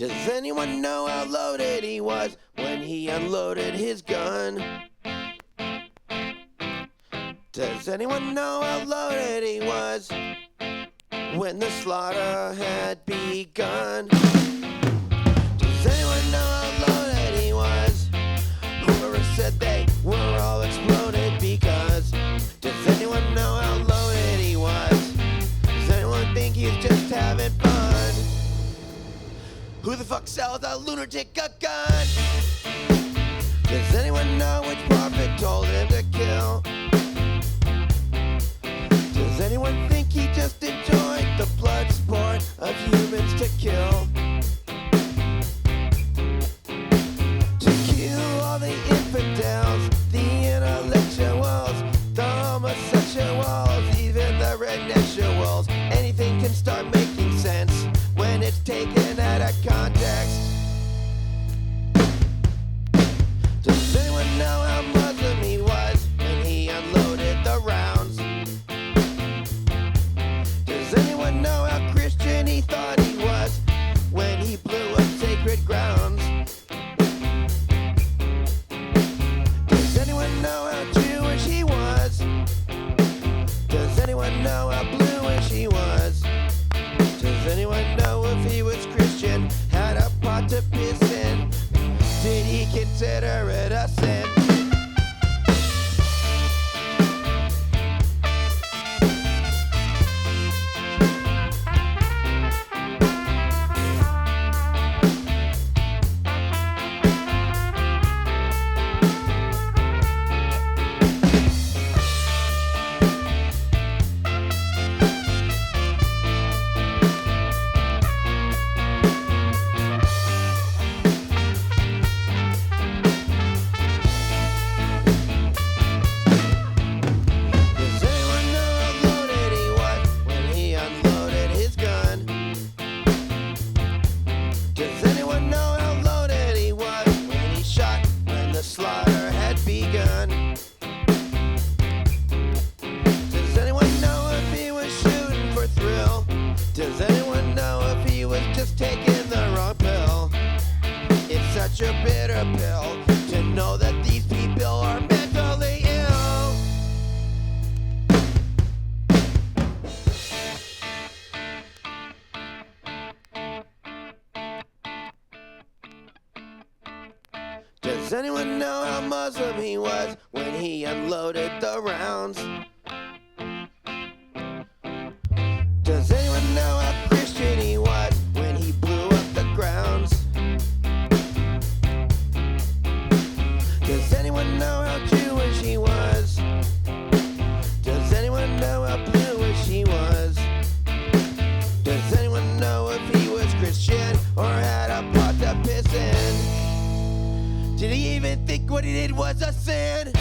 Does anyone know how loaded he was when he unloaded his gun? Does anyone know how loaded he was when the slaughter had begun? Does anyone know how loaded he was? Whoever said they were all exploded because? Does anyone know how loaded he was? Does anyone think he's just having fun? Who the fuck sells a lunatic a gun? Does anyone know which prophet told him to kill? Does anyone think he just enjoyed the blood sport of humans to kill? To kill all the infidels, the intellectuals, the homosexuals, even the rednexuals. Anything can start making sense when it's taken out of context. Does anyone know how Muslim he was when he unloaded the rounds? Does anyone know how Christian he thought he was when he blew up sacred grounds? Does anyone know how Jewish he was? Does anyone know how bluish he was? Does anyone know if he was Christian, had a pot to piss in? Did he consider it a sin? Slaughter had begun. Does anyone know if he was shooting for thrill? Does anyone know if he was just taking the wrong pill? It's such a bitter pill to know that these people are mentally ill. Does anyone know how Muslim he was when he unloaded the rounds? Does anyone know how Christian he was when he blew up the grounds? Does anyone know how Jewish he was? Does anyone know how bluish he was? Does anyone know if he was Christian or had a pot to piss in? Did he even think what he did was a sin?